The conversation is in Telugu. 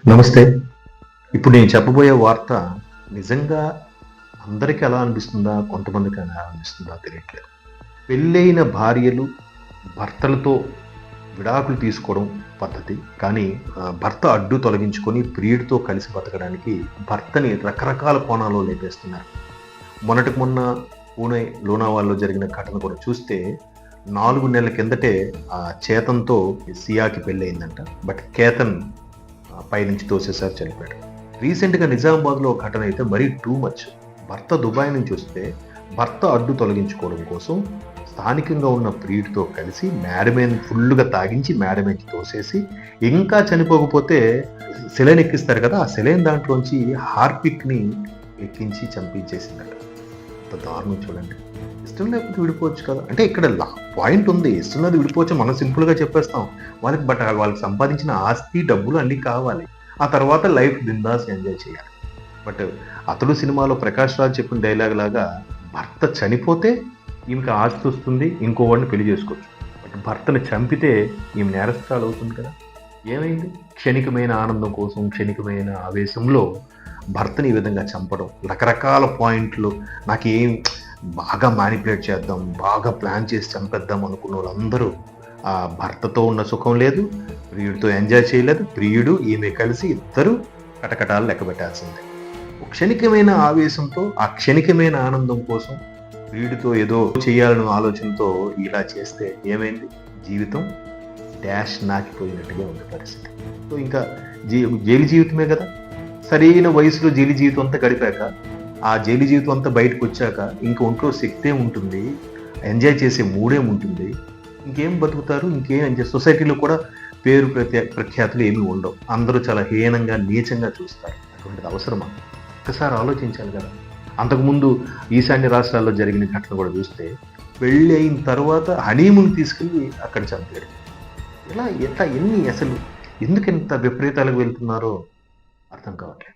నమస్తే. ఇప్పుడు నేను చెప్పబోయే వార్త నిజంగా అందరికి ఎలా అనిపిస్తుందా? కొంతమందికి ఎలా అనిపిస్తుందా తెలియట్లేదు. పెళ్ళైన భార్యలు భర్తలతో విడాకులు తీసుకోవడం పద్ధతి. కానీ భర్త అడ్డు తొలగించుకొని ప్రియుడితో కలిసి బతకడానికి భర్తని రకరకాల కోణాల్లో లేపేస్తున్నారు. మొన్నటికి మొన్న పూణె, లోనావాల్లో జరిగిన ఘటన కూడా చూస్తే 4 నెలల కిందటే చేతన్‌తో సియాకి పెళ్ళయిందంట. బట్ కేతన్ పైనుంచి తోసేసారు, చనిపోయాడు. రీసెంట్గా నిజామాబాద్లో ఒక ఘటన అయితే మరీ టూ మచ్. భర్త దుబాయ్ నుంచి వస్తే భర్త అడ్డు తొలగించుకోవడం కోసం స్థానికంగా ఉన్న ప్రియుడితో కలిసి మేడమేన్ ఫుల్గా తాగించి మేడమేన్కి తోసేసి, ఇంకా చనిపోకపోతే సెలైన్ ఎక్కిస్తారు కదా, ఆ సెలైన్ దాంట్లోంచి హార్పిక్ని ఎక్కించి చంపించేసిందట. అంత దారుణం చూడండి. ఇష్టం లేకపోతే విడిపోవచ్చు కదా. అంటే ఇక్కడ పాయింట్ ఉంది, ఇస్తున్నది విడిపోవచ్చు, మనం సింపుల్గా చెప్పేస్తాం వాళ్ళకి. బట్ వాళ్ళకి సంపాదించిన ఆస్తి, డబ్బులు అన్నీ కావాలి. ఆ తర్వాత లైఫ్ బిందాస్ ఎంజాయ్ చేయాలి. బట్ అతడు సినిమాలో ప్రకాష్ రాజ్ చెప్పిన డైలాగ్ లాగా భర్త చనిపోతే ఈమెకి ఆస్తి వస్తుంది, ఇంకో వాడిని పెళ్లి చేసుకోవచ్చు. బట్ భర్తను చంపితే ఈమె నేరస్తురాలు అవుతుంది కదా. ఏమైంది? క్షణికమైన ఆనందం కోసం, క్షణికమైన ఆవేశంలో భర్తని ఈ విధంగా చంపడం, రకరకాల పాయింట్లు. నాకేం బాగా మ్యానిపులేట్ చేద్దాం, బాగా ప్లాన్ చేసి చంపేద్దాం అనుకున్న వాళ్ళందరూ ఆ భర్తతో ఉన్న సుఖం లేదు, ప్రియుడితో ఎంజాయ్ చేయలేదు. ప్రియుడు ఈమె కలిసి ఇద్దరు కటకటాలు లెక్క పెట్టాల్సిందే. క్షణికమైన ఆవేశంతో, ఆ క్షణికమైన ఆనందం కోసం ప్రియుడితో ఏదో చేయాలనే ఆలోచనతో ఇలా చేస్తే ఏమైంది? జీవితం డాష్ నాకిపోయినట్టుగా ఉంది పరిస్థితి. సో ఇంకా జైలు జీవితమే కదా. సరైన వయసులో జైలు జీవితం అంతా గడిపాక, ఆ జైలు జీవితం అంతా బయటకు వచ్చాక ఇంక ఒంట్లో శక్తే ఉంటుంది, ఎంజాయ్ చేసే మూడే ఉంటుంది. ఇంకేం బతుకుతారు? ఇంకేం ఎంజాయ్? సొసైటీలో కూడా పేరు ప్రఖ్యాతులు ఏమీ ఉండవు. అందరూ చాలా హీనంగా, నీచంగా చూస్తారు. అటువంటిది అవసరమా? ఒక్కసారి ఆలోచించాలి కదా. అంతకుముందు ఈశాన్య రాష్ట్రాల్లో జరిగిన ఘటన కూడా చూస్తే, పెళ్ళి అయిన తర్వాత హనీమూన్ తీసుకెళ్ళి అక్కడ చంపాడు. ఎట్లా ఎన్ని అసలు ఎందుకు ఇంత విపరీతాలకు వెళ్తున్నారో అర్థం కావట్లేదు.